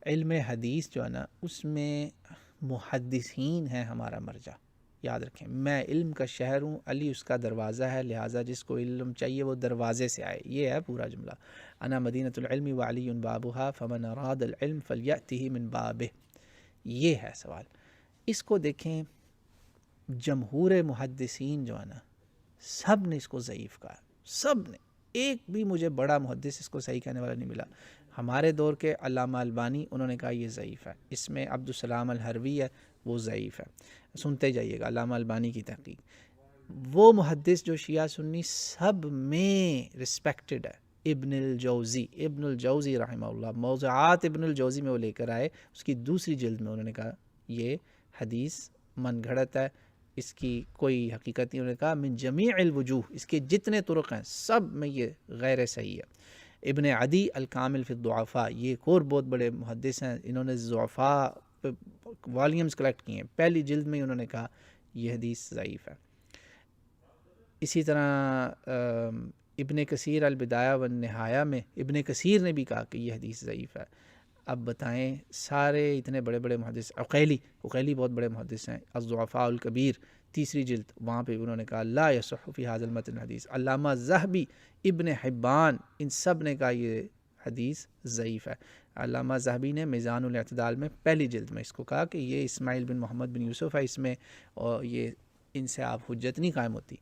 علم حدیث جو ہے نا اس میں محدثین ہیں ہمارا مرجع، یاد رکھیں۔ میں علم کا شہر ہوں، علی اس کا دروازہ ہے، لہٰذا جس کو علم چاہیے وہ دروازے سے آئے، یہ ہے پورا جملہ۔ انا مدینۃ العلم وعلی بابها فمن اراد العلم فلیأتہ من بابہ، یہ ہے سوال۔ اس کو دیکھیں، جمہور محدثین جو ہے نا سب نے اس کو ضعیف کہا، سب نے، ایک بھی مجھے بڑا محدث اس کو صحیح کہنے والا نہیں ملا۔ ہمارے دور کے علامہ البانی انہوں نے کہا یہ ضعیف ہے، اس میں عبدالسلام الحروی ہے وہ ضعیف ہے، سنتے جائیے گا علامہ البانی کی تحقیق۔ وہ محدث جو شیعہ سنی سب میں رسپیکٹڈ ہے، ابن الجوزی رحمہ اللہ، موضوعات ابن الجوزی میں وہ لے کر آئے، اس کی دوسری جلد میں انہوں نے کہا یہ حدیث من گھڑت ہے، اس کی کوئی حقیقت نہیں۔ انہوں نے کہا من جمیع الوجوہ، اس کے جتنے طرق ہیں سب میں یہ غیر صحیح ہے۔ ابن عدی الکامل فی الضعفاء، یہ ایک اور بہت بڑے محدث ہیں، انہوں نے ضعفاء والیومز کلیکٹ کیے ہیں، پہلی جلد میں انہوں نے کہا یہ حدیث ضعیف ہے۔ اسی طرح ابن کثیر البدایہ والنہایہ میں ابن کثیر نے بھی کہا کہ یہ حدیث ضعیف ہے۔ اب بتائیں، سارے اتنے بڑے بڑے محدث، عقیلی بہت بڑے محدث ہیں، الضعفاء الکبیر تیسری جلد، وہاں پہ انہوں نے کہا لا یصح فی ھذا المتن حدیث۔ علامہ ذہبی، ابن حبان، ان سب نے کہا یہ حدیث ضعیف ہے۔ علامہ ذہبی نے میزان الاعتدال میں پہلی جلد میں اس کو کہا کہ یہ اسماعیل بن محمد بن یوسف ہے، اس میں اور یہ ان سے آپ حجت نہیں قائم ہوتی۔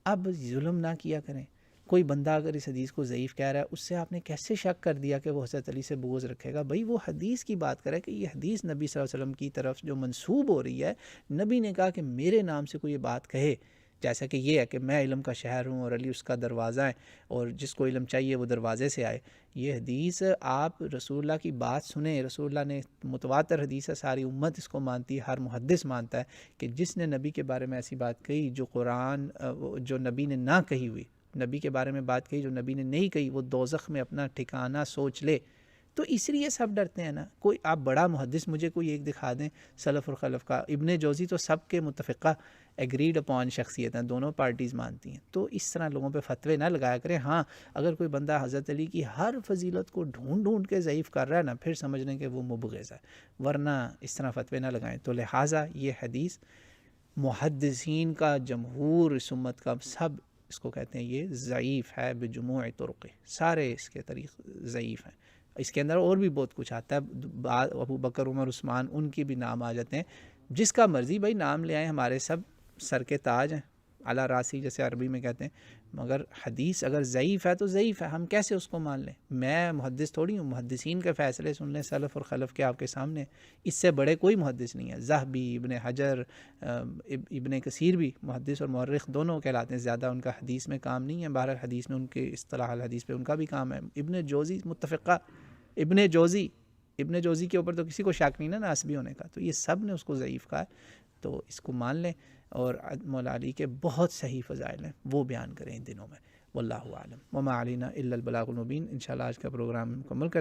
اب ظلم نہ کیا کریں، کوئی بندہ اگر اس حدیث کو ضعیف کہہ رہا ہے، اس سے آپ نے کیسے شک کر دیا کہ وہ حضرت علی سے بغض رکھے گا؟ بھائی وہ حدیث کی بات کرے کہ یہ حدیث نبی صلی اللہ علیہ وسلم کی طرف جو منسوب ہو رہی ہے، نبی نے کہا کہ میرے نام سے کوئی یہ بات کہے، جیسا کہ یہ ہے کہ میں علم کا شہر ہوں اور علی اس کا دروازہ ہے، اور جس کو علم چاہیے وہ دروازے سے آئے۔ یہ حدیث آپ رسول اللہ کی بات سنیں، رسول اللہ نے متواتر حدیث ہے، ساری امت اس کو مانتی ہے، ہر محدث مانتا ہے کہ جس نے نبی کے بارے میں ایسی بات کہی جو قرآن جو نبی نے نہ کہی ہوئی، نبی کے بارے میں بات کہی جو نبی نے نہیں کہی، وہ دوزخ میں اپنا ٹھکانہ سوچ لے۔ تو اس لیے سب ڈرتے ہیں نا۔ کوئی آپ بڑا محدث مجھے کوئی ایک دکھا دیں سلف اور خلف کا، ابن جوزی تو سب کے متفقہ ایگریڈ اپون شخصیت ہیں، دونوں پارٹیز مانتی ہیں۔ تو اس طرح لوگوں پہ فتوے نہ لگایا کریں۔ ہاں اگر کوئی بندہ حضرت علی کی ہر فضیلت کو ڈھونڈ کے ضعیف کر رہا ہے نا، پھر سمجھ لیں کہ وہ مبغض ہے، ورنہ اس طرح فتوے نہ لگائیں۔ تو لہٰذا یہ حدیث محدثین کا جمہور، اس امت کا سب اس کو کہتے ہیں یہ ضعیف ہے بجموع طرق، سارے اس کے طریق ضعیف ہیں۔ اس کے اندر اور بھی بہت کچھ آتا ہے، ابو بکر، عمر، عثمان، ان کی بھی نام آ جاتے ہیں، جس کا مرضی بھائی نام لے آئیں، ہمارے سب سر کے تاج ہیں، علی راسی جیسے عربی میں کہتے ہیں۔ مگر حدیث اگر ضعیف ہے تو ضعیف ہے، ہم کیسے اس کو مان لیں؟ میں محدث تھوڑی ہوں، محدثین کے فیصلے سن لیں، سلف اور خلف کے آپ کے سامنے، اس سے بڑے کوئی محدث نہیں ہے۔ ذہبی، ابن حجر، ابن کثیر بھی محدث اور مورخ دونوں کہلاتے ہیں، زیادہ ان کا حدیث میں کام نہیں ہے، بہرحال حدیث میں ان کے اصطلاح الحدیث پہ ان کا بھی کام ہے۔ ابن جوزی متفقہ، ابن جوزی کے اوپر تو کسی کو شک نہیں نا ناسبی ہونے کا، تو یہ سب نے اس کو ضعیف کہا ہے، تو اس کو مان لیں۔ اور مولا علی کے بہت صحیح فضائل ہیں، وہ بیان کریں ان دنوں میں۔ واللہ اعلم وما علینا الا البلاغ المبین۔ انشاءاللہ آج کا پروگرام مکمل کریں۔